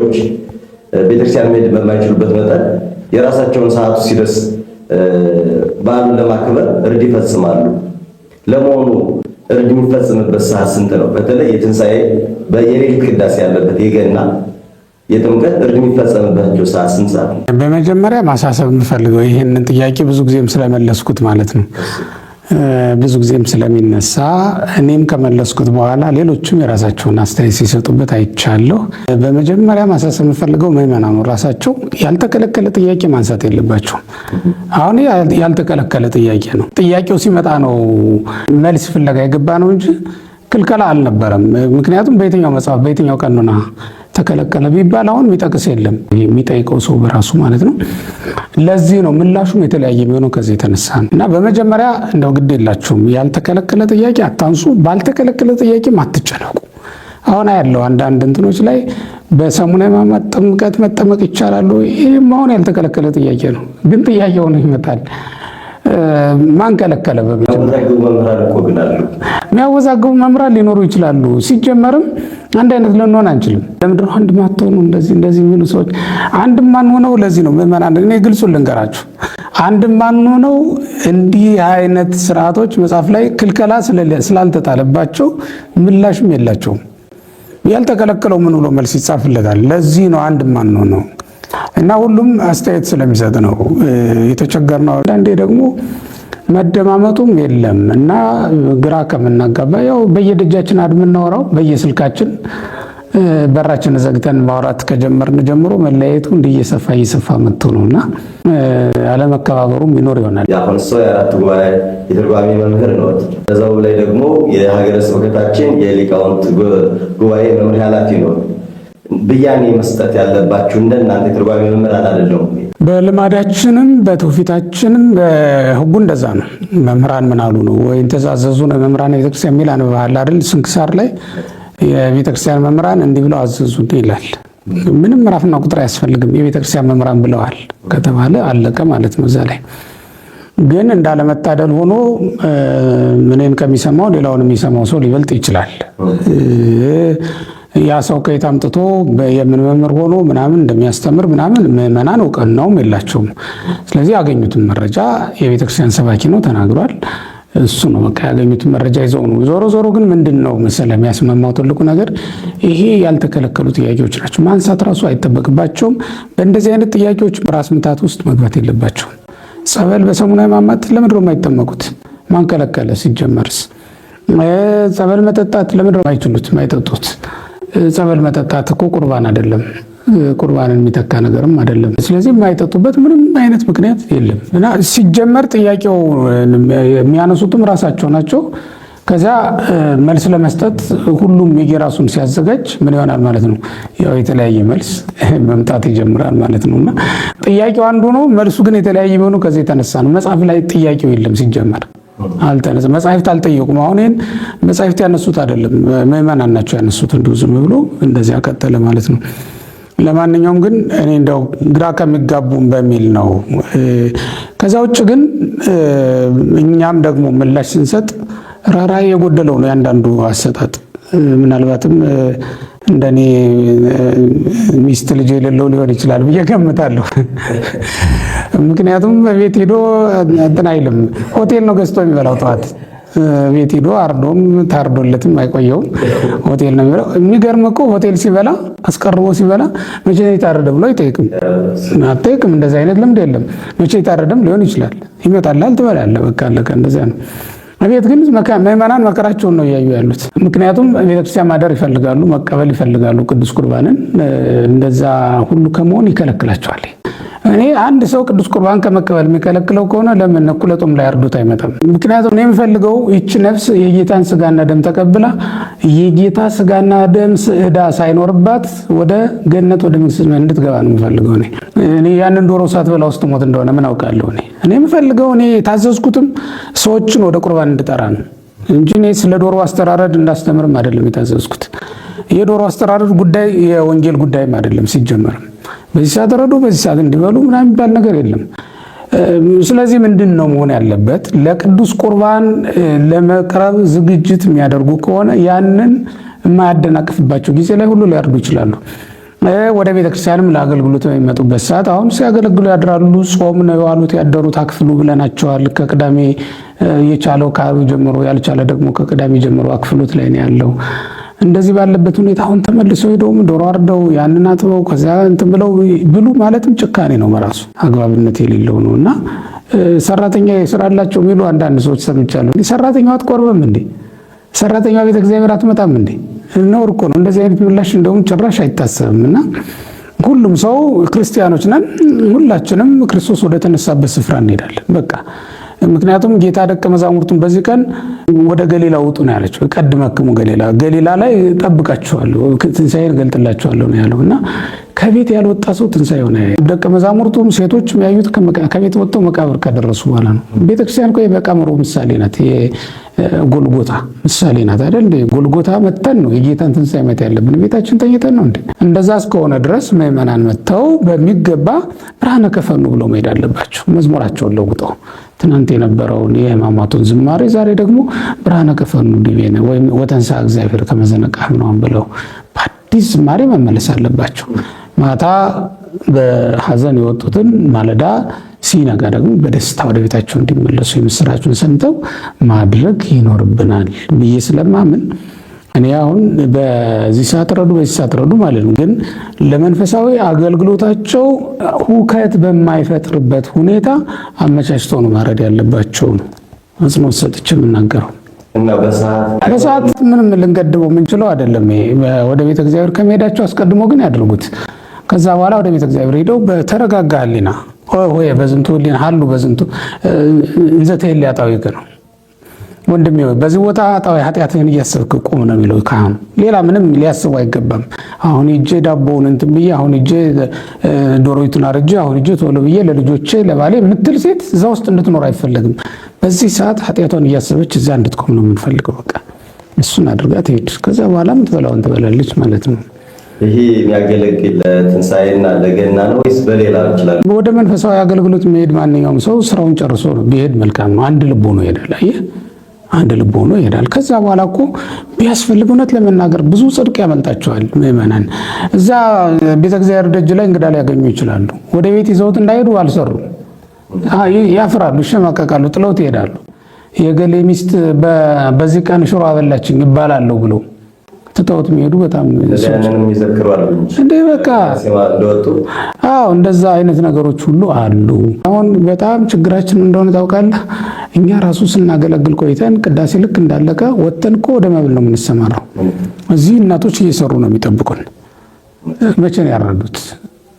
ሌሎች ቤተክርስቲያን መሄድ በማይችሉበት መጠን የራሳቸውን ሰዓቱ ሲደርስ በዓሉን ለማክበር እርድ ይፈጽማሉ። ለመሆኑ እርድ የሚፈጽምበት ሰዓት ስንት ነው? በተለይ የትንሣኤ የሌሊት ቅዳሴ ያለበት የገና የጥምቀት እርድ የሚፈጸምባቸው ሰዓት ስንት ሰዓት ነው? በመጀመሪያ ማሳሰብ የምፈልገው ይህንን ጥያቄ ብዙ ጊዜም ስለመለስኩት ማለት ነው ብዙ ጊዜም ስለሚነሳ እኔም ከመለስኩት በኋላ ሌሎችም የራሳቸውን አስተያየት ሲሰጡበት አይቻለሁ። በመጀመሪያ ማሳሰብ የምፈልገው ምዕመናኑ ራሳቸው ያልተከለከለ ጥያቄ ማንሳት የለባቸውም። አሁን ያልተከለከለ ጥያቄ ነው። ጥያቄው ሲመጣ ነው መልስ ፍለጋ የገባ ነው እንጂ ክልከላ አልነበረም። ምክንያቱም በየትኛው መጽሐፍ በየትኛው ቀኖና ተከለከለ ቢባል አሁን የሚጠቅስ የለም፣ የሚጠይቀው ሰው በራሱ ማለት ነው። ለዚህ ነው ምላሹም የተለያየ የሚሆነው ከዚህ የተነሳ ነው። እና በመጀመሪያ እንደው ግድ የላችሁም ያልተከለከለ ጥያቄ አታንሱ፣ ባልተከለከለ ጥያቄም አትጨነቁ። አሁን ያለው አንዳንድ እንትኖች ላይ በሰሙነ ሕማማት ጥምቀት መጠመቅ ይቻላል፣ ይህም አሁን ያልተከለከለ ጥያቄ ነው፣ ግን ጥያቄው ነው ይመጣል። ማን ከለከለ? የሚያወዛግቡ መምህራን ሊኖሩ ይችላሉ። ሲጀመርም አንድ አይነት ልንሆን አንችልም። ለምንድን ነው አንድ ማትሆኑ እንደዚህ የሚሉ ሰዎች? አንድ ማን ሆነው ለዚህ ነው ምዕመናን፣ እኔ ግልጹን ልንገራችሁ፣ አንድ ማን ሆነው እንዲህ አይነት ስርዓቶች መጽሐፍ ላይ ክልከላ ስላልተጣለባቸው ምላሽም የላቸውም። ያልተከለከለው ምን ብሎ መልስ ይጻፍለታል? ለዚህ ነው አንድ ማን ሆነው እና ሁሉም አስተያየት ስለሚሰጥ ነው የተቸገርነው። አንዳንዴ ደግሞ መደማመጡም የለም እና ግራ ከምናጋባ ያው በየደጃችን አድምናወራው በየስልካችን በራችን ዘግተን ማውራት ከጀመርን ጀምሮ መለያየቱ እየሰፋ መጥቶ ነውና አለመከባበሩም ይኖር ይሆናል። ያሁን ሰው የአራት ጉባኤ የትርጓሜ መምህር ነው። በዛው ላይ ደግሞ የሀገረ ስብከታችን የሊቃውንት ጉባኤ መምሪያ ኃላፊ ነው። ብያኔ መስጠት ያለባችሁ እንደናንተ የትርጓሜ መምህራን አይደለም። በልማዳችንም በትውፊታችንም በሕጉ እንደዛ ነው። መምህራን ምን አሉ ነው ወይ ተዛዘዙ ነው መምህራን ቤተክርስቲያን የሚል አንብበሃል አይደል? ስንክሳር ላይ የቤተክርስቲያን መምህራን እንዲህ ብለው አዘዙ ይላል። ምንም ምዕራፍና ቁጥር አያስፈልግም። የቤተክርስቲያን መምህራን ብለዋል ከተባለ አለቀ ማለት ነው። እዛ ላይ ግን እንዳለመታደል ሆኖ ምንን ከሚሰማው ሌላውን የሚሰማው ሰው ሊበልጥ ይችላል። ያ ሰው ከየት አምጥቶ የምን መምህር ሆኖ ምናምን እንደሚያስተምር ምናምን ምዕመናን እውቅናውም የላቸውም። ስለዚህ ያገኙትን መረጃ የቤተክርስቲያን ሰባኪ ነው ተናግሯል፣ እሱ ነው በቃ ያገኙትን መረጃ ይዘው ነው። ዞሮ ግን ምንድነው መሰለ የሚያስማማው ትልቁ ነገር ይሄ ያልተከለከሉ ጥያቄዎች ናቸው። ማንሳት ራሱ አይጠበቅባቸውም። በእንደዚህ አይነት ጥያቄዎች ራስ ምታት ውስጥ መግባት የለባቸውም። ጸበል በሰሙነ ሕማማት ለምንድን ነው የማይጠመቁት? ማን ከለከለ? ሲጀመርስ ጸበል መጠጣት ለምንድን ነው የማይችሉት የማይጠጡት? ጸበል መጠጣት እኮ ቁርባን አይደለም፣ ቁርባንን የሚተካ ነገርም አይደለም። ስለዚህ የማይጠጡበት ምንም አይነት ምክንያት የለም። እና ሲጀመር ጥያቄው የሚያነሱትም ራሳቸው ናቸው። ከዛ መልስ ለመስጠት ሁሉም የየራሱን ሲያዘጋጅ ምን ይሆናል ማለት ነው? ያው የተለያየ መልስ መምጣት ይጀምራል ማለት ነውና ጥያቄው አንዱ ነው፣ መልሱ ግን የተለያየ የሚሆነው ከዚህ የተነሳ ነው። መጽሐፍ ላይ ጥያቄው የለም ሲጀመር አልተነሳ። መጻሕፍት አልጠየቁም። አሁን ይሄን መጻሕፍት ያነሱት አይደለም ምዕመናን ናቸው ያነሱት። እንደው ዝም ብሎ እንደዚያ ቀጠለ ማለት ነው። ለማንኛውም ግን እኔ እንደው ግራ ከሚጋቡም በሚል ነው። ከዛ ውጭ ግን እኛም ደግሞ ምላሽ ስንሰጥ ራራይ የጎደለው ነው ያንዳንዱ አሰጣጥ። ምናልባትም እንደኔ ሚስት ልጅ የሌለው ሊሆን ይችላል ብዬ ገምታለሁ። ምክንያቱም ቤት ሄዶ እንትን አይልም፣ ሆቴል ነው ገዝቶ የሚበላው። ጠዋት ቤት ሄዶ አርዶም ታርዶለትም አይቆየውም፣ ሆቴል ነው የሚበላው። የሚገርም እኮ ሆቴል ሲበላ አስቀርቦ ሲበላ መቼ የታረደ ብሎ አይጠይቅም። እንደዚህ አይነት ልምድ የለም። መቼ የታረደም ሊሆን ይችላል። ይመጣልሃል፣ ትበላለህ፣ በቃ አለቀ። እንደዚያ ነው። አቤት ግን ምዕመናን መከራቸውን ነው እያዩ ያሉት። ምክንያቱም ቤተክርስቲያን ማደር ይፈልጋሉ፣ መቀበል ይፈልጋሉ ቅዱስ ቁርባንን። እንደዛ ሁሉ ከመሆን ይከለክላቸዋል። እኔ አንድ ሰው ቅዱስ ቁርባን ከመቀበል የሚከለክለው ከሆነ ለምን እኩለ ጾም ላይ አርዶት አይመጣም? ምክንያቱም እኔ የምፈልገው ይህች ነፍስ የጌታን ስጋና ደም ተቀብላ የጌታ ስጋና ደም ዕዳ ሳይኖርባት ወደ ገነት ወደ መንግሥተ ሰማያት እንድትገባ ነው የምፈልገው። እኔ ያንን ዶሮ ሳትበላ ውስጥ ሞት እንደሆነ ምን አውቃለሁ? እኔ የምፈልገው እኔ የታዘዝኩትም ሰዎችን ወደ ቁርባን እንድጠራ ነው እንጂ እኔ ስለ ዶሮ አስተራረድ እንዳስተምርም አይደለም የታዘዝኩት። የዶሮ አስተራረድ ጉዳይ የወንጌል ጉዳይም አይደለም ሲጀመርም። በዚህ ሰዓት ረዶ በዚህ ሰዓት እንዲበሉ ምናምን የሚባል ነገር የለም። ስለዚህ ምንድን ነው መሆን ያለበት? ለቅዱስ ቁርባን ለመቅረብ ዝግጅት የሚያደርጉ ከሆነ ያንን የማያደናቅፍባቸው ጊዜ ላይ ሁሉ ሊያርዱ ይችላሉ። ወደ ቤተክርስቲያንም ለአገልግሎት በሚመጡበት ሰዓት አሁን ሲያገለግሉ ያድራሉ። ጾም ነው የዋሉት ያደሩት አክፍሉ ብለናቸዋል። ከቅዳሜ የቻለው ከዓርብ ጀምሮ ያልቻለ ደግሞ ከቅዳሜ ጀምሮ አክፍሎት ላይ ነው ያለው። እንደዚህ ባለበት ሁኔታ አሁን ተመልሰው ሄደውም ዶሮ አርደው ያንን አጥበው ከዚያ እንትን ብለው ብሉ ማለትም ጭካኔ ነው በራሱ አግባብነት የሌለው ነው። እና ሰራተኛ ይስራላቸው የሚሉ አንዳንድ ሰዎች ሰምቻለሁ። ሰራተኛው አትቆርብም እንዴ? ሰራተኛው ቤተ እግዚአብሔር አትመጣም እንዴ? ነውር እኮ ነው። እንደዚህ አይነት ምላሽ እንደውም ጭራሽ አይታሰብም። እና ሁሉም ሰው ክርስቲያኖች ነን፣ ሁላችንም ክርስቶስ ወደ ተነሳበት ስፍራ እንሄዳለን በቃ። ምክንያቱም ጌታ ደቀ መዛሙርቱን በዚህ ቀን ወደ ገሊላ ውጡ ነው ያለችው። ቀድመክሙ ገሊላ ላይ ጠብቃችኋለሁ፣ ትንሣኤን ገልጥላችኋለሁ ነው ያለው። እና ከቤት ያልወጣ ሰው ትንሣኤውን ያያል። ደቀ መዛሙርቱም ሴቶችም ያዩት ከቤት ወጥተው መቃብር ከደረሱ በኋላ ነው። ቤተክርስቲያን እኮ የመቃብሩ ምሳሌ ናት፣ የጎልጎታ ምሳሌ ናት አይደል? ጎልጎታ መተን ነው የጌታን ትንሣኤ ማየት ያለብን። ቤታችን ተኝተን ነው እንዴ? እንደዛ እስከሆነ ድረስ ምዕመናን መጥተው በሚገባ ብርሃነ ከፈኑ ብለው መሄድ አለባቸው። መዝሙራቸውን ለውጠው ትናንት የነበረውን የሕማማቱን ዝማሬ ዛሬ ደግሞ ብርሃነ ከፈኑ ዲቤነ ወይም ወተንሥአ እግዚአብሔር ከመ ዘነቅሐ ምናምን ብለው በአዲስ ዝማሬ መመለስ አለባቸው። ማታ በሐዘን የወጡትን ማለዳ ሲነጋ ደግሞ በደስታ ወደ ቤታቸው እንዲመለሱ የምስራቹን ሰምተው ማድረግ ይኖርብናል ብዬ ስለማምን እኔ አሁን በዚህ ሰዓት ረዱ ማለት ነው። ግን ለመንፈሳዊ አገልግሎታቸው ሁከት በማይፈጥርበት ሁኔታ አመቻችተው ነው ማረድ ያለባቸው ነው አጽንኦት ሰጥቼ የምናገረው። እና በሰዓት ምንም ልንገድበው የምንችለው አይደለም። ወደ ቤተ እግዚአብሔር ከመሄዳቸው አስቀድሞ ግን ያድርጉት። ከዛ በኋላ ወደ ቤተ እግዚአብሔር ሄደው በተረጋጋ ሕሊና ሆይ በዝንቱ ሕሊና ሀሉ በዝንቱ እንዘ ትሄሊ ኃጣውኢከ ነው ወንድሜ ሆይ በዚህ ቦታ ኃጢአትህን እያሰብክ ቁም ነው የሚለው ካህኑ። ሌላ ምንም ሊያስቡ አይገባም። አሁን ሂጄ ዳቦውን እንትን ብዬ አሁን ሂጄ ዶሮይቱን አርጄ አሁን ሂጄ ቶሎ ብዬ ለልጆቼ ለባሌ የምትል ሴት እዛ ውስጥ እንድትኖር አይፈለግም። በዚህ ሰዓት ኃጢአቷን እያሰበች እዛ እንድትቆም ነው የምንፈልገው። በቃ እሱን አድርጋ ትሄድ። ከዛ በኋላ የምትበላውን ትበላለች ማለት ነው። ይሄ የሚያገለግል ለትንሣኤና ለገና ነው ወይስ በሌላ ይችላል? ወደ መንፈሳዊ አገልግሎት መሄድ ማንኛውም ሰው ስራውን ጨርሶ ነው ቢሄድ መልካም ነው። አንድ ልብ ሆኖ ይሄዳል። አየህ አንድ ልብ ሆኖ ይሄዳል። ከዛ በኋላ እኮ ቢያስፈልግ እውነት ለመናገር ብዙ ጽድቅ ያመልጣቸዋል ምዕመናን። እዛ ቤተ እግዚአብሔር ደጅ ላይ እንግዳ ሊያገኙ ይችላሉ። ወደ ቤት ይዘውት እንዳይሄዱ አልሰሩ፣ ያፍራሉ፣ ይሸማቀቃሉ፣ ጥለውት ይሄዳሉ። የገሌ ሚስት በዚህ ቀን ሽሮ አበላችኝ ይባላለሁ ብለው ትተውት የሚሄዱ በጣም እንደ በቃ እንደዛ አይነት ነገሮች ሁሉ አሉ። አሁን በጣም ችግራችን እንደሆነ ታውቃለህ። እኛ ራሱ ስናገለግል ቆይተን ቅዳሴ ልክ እንዳለቀ ወጥተን እኮ ወደ መብል ነው የምንሰማራው። እዚህ እናቶች እየሰሩ ነው የሚጠብቁን። መቼ ነው ያረዱት?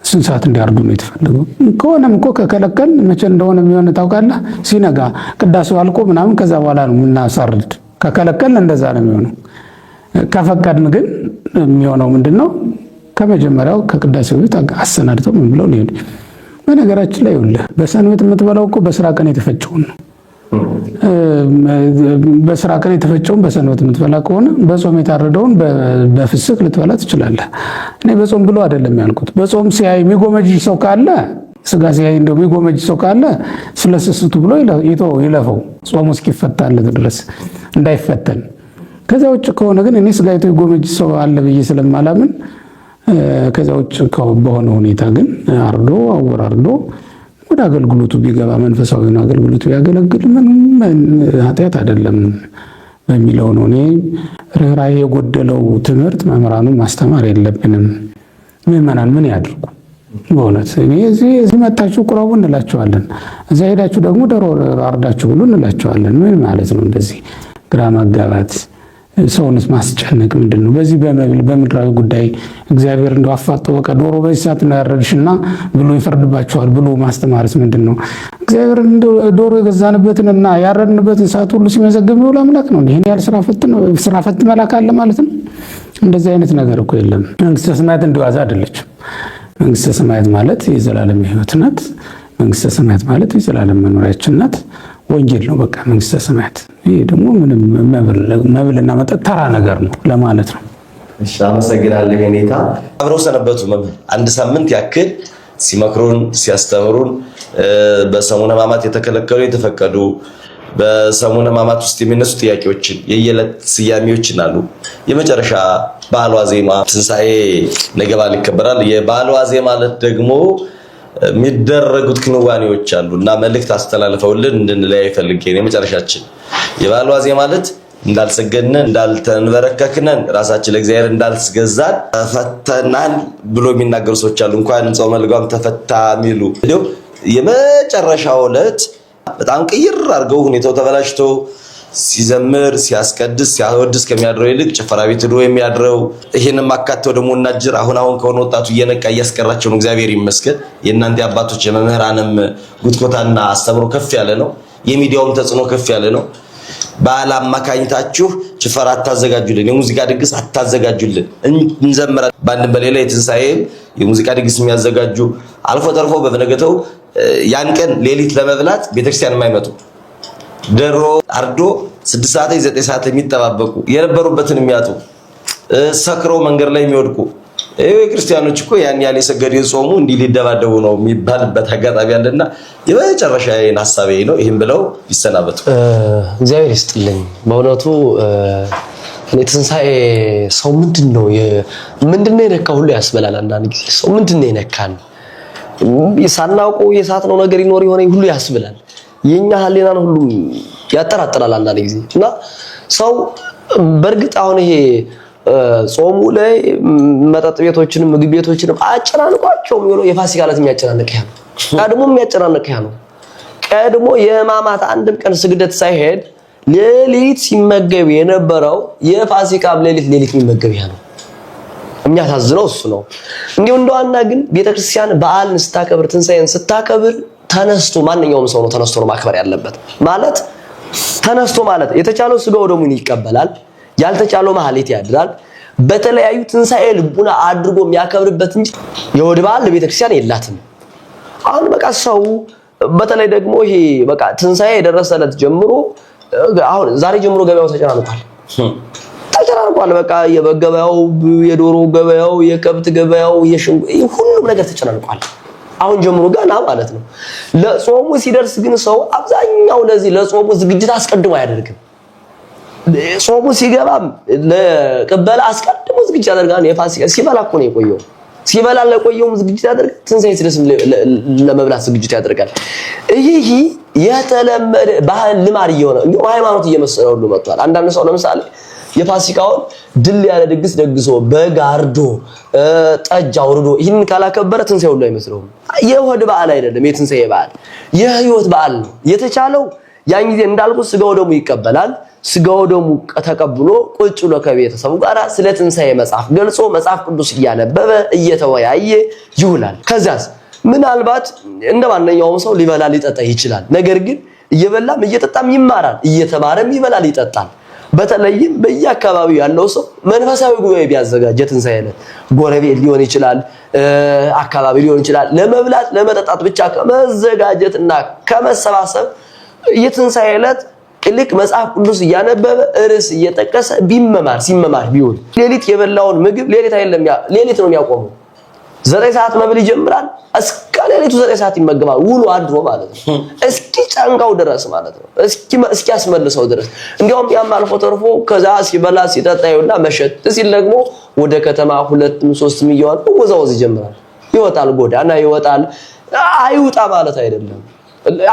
ስንት ሰዓት እንዲያርዱ ነው የተፈለገው? ከሆነም እኮ ከከለከል መቼ እንደሆነ የሚሆን ታውቃለህ? ሲነጋ ቅዳሴው አልቆ ምናምን ከዛ በኋላ ነው የምናሳርድ። ከከለከል እንደዛ ነው የሚሆነው። ከፈቀድን ግን የሚሆነው ምንድነው? ከመጀመሪያው ከቅዳሴው ቤት አሰናድተው ምን ብለው ነው? በነገራችን ላይ ይኸውልህ በሰንበት የምትበላው እኮ በስራ ቀን የተፈጨውን ነው። በስራ ቀን የተፈጨውን በሰንበት የምትበላ ከሆነ በጾም የታረደውን በፍስክ ልትበላ ትችላለህ። እኔ በጾም ብሎ አይደለም ያልኩት። በጾም ሲያይ የሚጎመጅ ሰው ካለ ስጋ ሲያይ እንደው የሚጎመጅ ሰው ካለ ስለስስቱ ብሎ ይለፈው ጾሙ እስኪፈታለት ድረስ እንዳይፈተን። ከዛ ውጭ ከሆነ ግን እኔ ስጋይቶ ይጎመጅ ሰው አለ ብዬ ስለማላምን ከዛ ውጭ በሆነ ሁኔታ ግን አርዶ አወራርዶ ወደ አገልግሎቱ ቢገባ መንፈሳዊውን አገልግሎቱ ቢያገለግል ምንም ኃጢአት አይደለም በሚለው ነው። እኔ ርኅራኄ የጎደለው ትምህርት መምህራኑ ማስተማር የለብንም። ምዕመናን ምን ያድርጉ? በእውነት እኔ እዚህ መጣችሁ ቁረቡ እንላቸዋለን። እዛ ሄዳችሁ ደግሞ ዶሮ አርዳችሁ ብሉ እንላቸዋለን። ምን ማለት ነው? እንደዚህ ግራ ማጋባት ሰውንስ ማስጨነቅ ምንድን ነው? በዚህ በምድራዊ ጉዳይ እግዚአብሔር እንደው አፋጦ በቃ ዶሮ በዚህ ሰዓት ነው ያረድሽና ብሎ ይፈርድባቸዋል ብሎ ማስተማርስ ምንድን ነው? እግዚአብሔር ዶሮ የገዛንበትንና ያረድንበትን ሰዓት ሁሉ ሲመዘግብ የሚውል አምላክ ነው። ይህን ያህል ስራ ፈት መላክ አለ ማለት ነው? እንደዚህ አይነት ነገር እኮ የለም። መንግስተ ሰማያት እንዲዋዛ አይደለችም። መንግስተ ሰማያት ማለት የዘላለም ሕይወት ናት። መንግስተ ሰማያት ማለት የዘላለም መኖሪያችን ናት። ወንጌል ነው በቃ መንግስተ ሰማያት። ይሄ ደግሞ ምንም መብልና መጠጥ ተራ ነገር ነው ለማለት ነው። እሺ አመሰግናለሁ። የኔታ አብረው ሰነበቱ መምህር አንድ ሳምንት ያክል ሲመክሩን ሲያስተምሩን በሰሙነ ሕማማት የተከለከሉ የተፈቀዱ በሰሙነ ሕማማት ውስጥ የሚነሱ ጥያቄዎችን የየዕለት ስያሜዎችን አሉ። የመጨረሻ በዓለ ዋዜማ ትንሣኤ ነገ በዓል ይከበራል። የበዓለ ዋዜማ ማለት ደግሞ የሚደረጉት ክንዋኔዎች አሉና መልእክት አስተላልፈውልን እንድንለያይ ፈልጌ ነው። የመጨረሻችን የበዓለ ዋዜማ ማለት እንዳልሰገድን እንዳልተንበረከክን ራሳችን ለእግዚአብሔር እንዳልስገዛን ተፈተናን ብሎ የሚናገሩ ሰዎች አሉ። እንኳን ጾመ ልጓም ተፈታ የሚሉ የመጨረሻው ዕለት በጣም ቅይር አድርገው ሁኔታው ተበላሽቶ ሲዘምር ሲያስቀድስ ሲያወድስ ከሚያድረው ይልቅ ጭፈራ ቤት ሄዶ የሚያድረው ይሄንን ማካተው ደግሞ እናጅር አሁን ከሆነ ወጣቱ እየነቃ እያስቀራቸው ነው። እግዚአብሔር ይመስገን። የእናንተ አባቶች የመምህራንም ጉትኮታና አስተምሮ ከፍ ያለ ነው። የሚዲያውም ተጽዕኖ ከፍ ያለ ነው። በዓል አማካኝታችሁ ጭፈራ አታዘጋጁልን፣ የሙዚቃ ድግስ አታዘጋጁልን፣ እንዘምራለን። በአንድም በሌላ የትንሣኤ የሙዚቃ ድግስ የሚያዘጋጁ አልፎ ተርፎ በበነገተው ያን ቀን ሌሊት ለመብላት ቤተክርስቲያን የማይመጡ ደሮ አርዶ 6 ሰዓት 9 ሰዓት የሚጠባበቁ የነበሩበትን የሚያጡ ሰክሮ መንገድ ላይ የሚወድቁ ክርስቲያኖች እኮ ያን ያለ የሰገዱ የጾሙ እንዲህ ሊደባደቡ ነው የሚባልበት አጋጣሚ አለና የመጨረሻ ሐሳቤ ነው። ይሄን ብለው ይሰናበቱ። እግዚአብሔር ይስጥልኝ። በእውነቱ እኔ ትንሣኤ ሰው ምንድነው የነካው ሁሉ ያስበላል። አንዳንድ ጊዜ ሰው ምንድነው የነካን ሳናውቀው የሳትነው ነገር ይኖር ይሆነ ሁሉ ያስብላል። የኛ ህሊናን ሁሉ ያጠራጥራል አንዳንድ ጊዜ እና ሰው በእርግጥ አሁን ይሄ ጾሙ ላይ መጠጥ ቤቶችንም ምግብ ቤቶችንም አጨናንቋቸው የሚለው የፋሲካ ዕለት የሚያጨናንቅ ያ ነው። ቀድሞ የሚያጨናንቅ ያ ነው። ቀድሞ የሕማማት አንድም ቀን ስግደት ሳይሄድ ሌሊት ሲመገብ የነበረው የፋሲካ ሌሊት የሚመገብ ያ ነው። የሚያሳዝነው እሱ ነው። እንደዋና ግን ቤተክርስቲያን በዓልን ስታከብር ትንሣኤን ስታከብር ተነስቶ ማንኛውም ሰው ነው ተነስቶ ነው ማክበር ያለበት። ማለት ተነስቶ ማለት የተቻለው ስጋው ደሙን ይቀበላል፣ ያልተቻለው ማህሌት ያድራል። በተለያዩ ትንሣኤ ልቡና አድርጎ የሚያከብርበት እንጂ የሆድ በዓል ለቤተክርስቲያን የላትም። አሁን በቃ ሰው በተለይ ደግሞ ይሄ በቃ ትንሣኤ የደረሰለት ጀምሮ አሁን ዛሬ ጀምሮ ገበያው ተጨናንቋል። በቃ የበገበያው የዶሮ ገበያው የከብት ገበያው ሁሉም ነገር ተጨናንቋል። አሁን ጀምሮ ገና ማለት ነው። ለጾሙ ሲደርስ ግን ሰው አብዛኛው ለዚህ ለጾሙ ዝግጅት አስቀድሞ አያደርግም። ጾሙ ሲገባም ለቅበላ አስቀድሞ ዝግጅት ያደርጋል። የፋሲካ ሲበላ እኮ ነው የቆየው። ሲበላ ለቆየውም ዝግጅት ያደርጋል። ትንሣኤ ሲደርስ ለመብላት ዝግጅት ያደርጋል። ይሄ የተለመደ ባህል ልማድ እየሆነ ነው። ሃይማኖት እየመሰለው ሁሉ መጥቷል። አንዳንድ ሰው ለምሳሌ የፋሲካውን ድል ያለ ድግስ ደግሶ በጋርዶ ጠጅ አውርዶ ይህን ካላከበረ ትንሣኤ ሁሉ አይመስለውም። የሆድ በዓል አይደለም የትንሣኤ በዓል የህይወት በዓል ነው። የተቻለው ያን ጊዜ እንዳልኩ ስጋው ደሙ ይቀበላል። ስጋው ደሙ ተቀብሎ ቁጭ ብሎ ከቤተሰቡ ጋር ስለ ትንሣኤ መጽሐፍ ገልጾ መጽሐፍ ቅዱስ እያነበበ እየተወያየ ይውላል። ከዛስ ምናልባት እንደማንኛውም ሰው ሊበላ ሊጠጣ ይችላል። ነገር ግን እየበላም እየጠጣም ይማራል፣ እየተማረም ይበላል ይጠጣል። በተለይም በየአካባቢው ያለው ሰው መንፈሳዊ ጉባኤ ቢያዘጋጅ የትንሣኤ ዕለት ጎረቤት ሊሆን ይችላል፣ አካባቢ ሊሆን ይችላል። ለመብላት ለመጠጣት ብቻ ከመዘጋጀትና ከመሰባሰብ የትንሣኤ ዕለት ልክ መጽሐፍ ቅዱስ እያነበበ ርዕስ እየጠቀሰ ሲመማር ቢውል ሌሊት የበላውን ምግብ ሌሊት ነው የሚያቆመው። 9 ሰዓት መብል ይጀምራል፣ እስከ ሌሊቱ 9 ሰዓት ይመገባል። ውሎ አድሮ ማለት ነው። እስኪ ጨንቃው ድረስ ማለት ነው። እስኪ ያስመልሰው ድረስ እንዲያውም ያም አልፎ ተርፎ ከዛ ሲበላ ሲጠጣ ይውልና መሸት ሲል ደግሞ ወደ ከተማ 2 3 ሚሊዮን ወዛወዝ ይጀምራል። ይወጣል፣ ጎዳና ይወጣል። አይውጣ ማለት አይደለም፣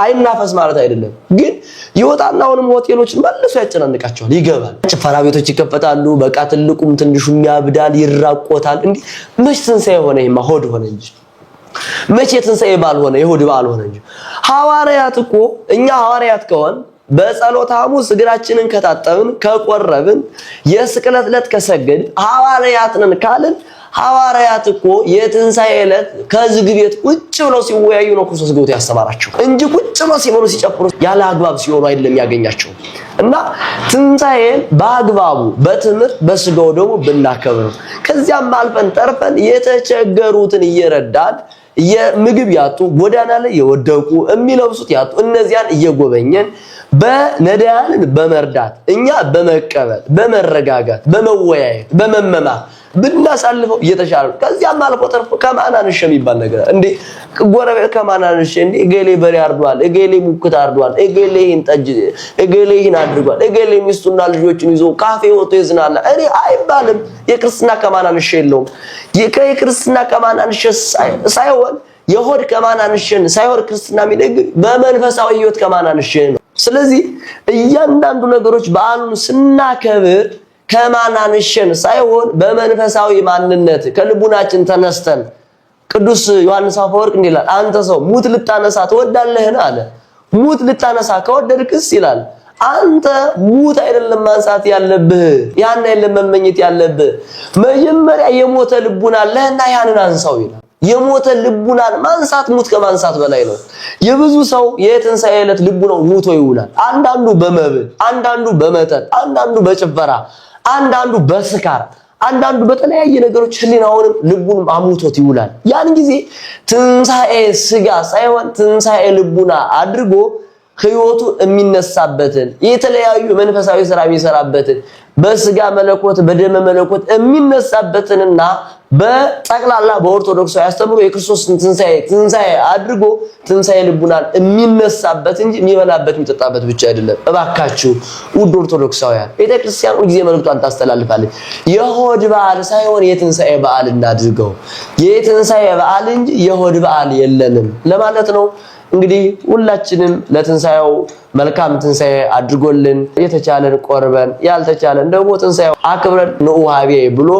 አይናፈስ ማለት አይደለም። ግን ይወጣና አሁንም ሆቴሎችን መልሶ ያጨናንቃቸዋል። ይገባል፣ ጭፈራ ቤቶች ይከፈታሉ። በቃ ትልቁም ትንሹም ያብዳል፣ ይራቆታል። እንዴ መች ትንሣኤ ሆነ? ይሄማ ሆድ ሆነ እንጂ መቼ ትንሣኤ በዓል ሆነ? የሆድ በዓል ሆነ እንጂ። ሐዋርያት እኮ እኛ ሐዋርያት ከሆን በጸሎተ ሐሙስ እግራችንን ከታጠብን ከቆረብን የስቅለት ዕለት ከሰገድን ሐዋርያት ነን ካልን ሐዋርያት እኮ የትንሣኤ ዕለት ከዝግ ቤት ቁጭ ብለው ሲወያዩ ነው ክርስቶስ ገብቶ ያስተማራቸው እንጂ ቁጭ ብለው ሲበሉ ሲጨፍሩ ያለ አግባብ ሲሆኑ አይደለም ያገኛቸው። እና ትንሣኤን በአግባቡ በትምህርት በስጋው ደግሞ ብናከብር ከዚያም አልፈን ተርፈን የተቸገሩትን እየረዳን የምግብ ያጡ ጎዳና ላይ የወደቁ የሚለብሱት ያጡ እነዚያን እየጎበኘን በነዳያንን በመርዳት እኛ በመቀበል በመረጋጋት በመወያየት በመመማር ብናሳልፈው እየተሻለ ከዚያም አልፎ ተርፎ ከማናንሽ የሚባል ነገር እንዴ ጎረቤት ከማናንሽ እንዴ እገሌ በሬ አርዷል፣ እገሌ ሙክት አርዷል፣ እገሌ ይህን ጠጅ፣ እገሌ ይህን አድርጓል፣ እገሌ ሚስቱና ልጆችን ይዞ ካፌ ወጥቶ ይዝናናል እኔ አይባልም። የክርስትና ከማናንሽ የለውም። የክርስትና ከማናንሽ ሳይሆን የሆድ ከማናንሽን ሳይሆን ክርስትና የሚደግ በመንፈሳዊ ህይወት ከማናንሽን ነው። ስለዚህ እያንዳንዱ ነገሮች በዓሉን ስናከብር ከማናንሽን ሳይሆን በመንፈሳዊ ማንነት ከልቡናችን ተነስተን ቅዱስ ዮሐንስ አፈወርቅ እንዲህ ይላል፣ አንተ ሰው ሙት ልታነሳ ትወዳለህን አለ። ሙት ልታነሳ ከወደድክስ ይላል አንተ ሙት አይደለም ማንሳት ያለብህ፣ ያን አይደለም መመኘት ያለብህ፣ መጀመሪያ የሞተ ልቡና አለህና ያንን አንሳው ይላል። የሞተ ልቡናን ማንሳት ሙት ከማንሳት በላይ ነው። የብዙ ሰው የትንሣኤ ዕለት ልቡናው ሙቶ ይውላል። አንዳንዱ በመብል፣ አንዳንዱ በመጠጥ፣ አንዳንዱ በጭፈራ፣ አንዳንዱ በስካር፣ አንዳንዱ በተለያየ ነገሮች ህሊናውንም ልቡንም አሙቶት ይውላል። ያን ጊዜ ትንሣኤ ስጋ ሳይሆን ትንሣኤ ልቡና አድርጎ ህይወቱ የሚነሳበትን የተለያዩ መንፈሳዊ ሥራ የሚሰራበትን በስጋ መለኮት በደመ መለኮት የሚነሳበትንና በጠቅላላ በኦርቶዶክሳዊ አስተምሮ የክርስቶስን ትንሣኤ አድርጎ ትንሣኤ ልቡናን የሚነሳበት እንጂ የሚበላበት የሚጠጣበት ብቻ አይደለም። እባካችሁ ውድ ኦርቶዶክሳውያን ቤተክርስቲያን ሁልጊዜ መልእክቷን ታስተላልፋለች። የሆድ በዓል ሳይሆን የትንሣኤ በዓል እናድርገው። የትንሣኤ በዓል እንጂ የሆድ በዓል የለንም ለማለት ነው። እንግዲህ ሁላችንም ለትንሣኤው መልካም ትንሣኤ አድርጎልን የተቻለን ቆርበን ያልተቻለን ደግሞ ትንሣኤው አክብረን ንዑ ሀቤ ብሎ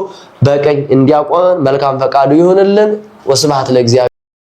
በቀኝ እንዲያቆመን መልካም ፈቃዱ ይሁንልን። ወስብሐት ለእግዚአብሔር።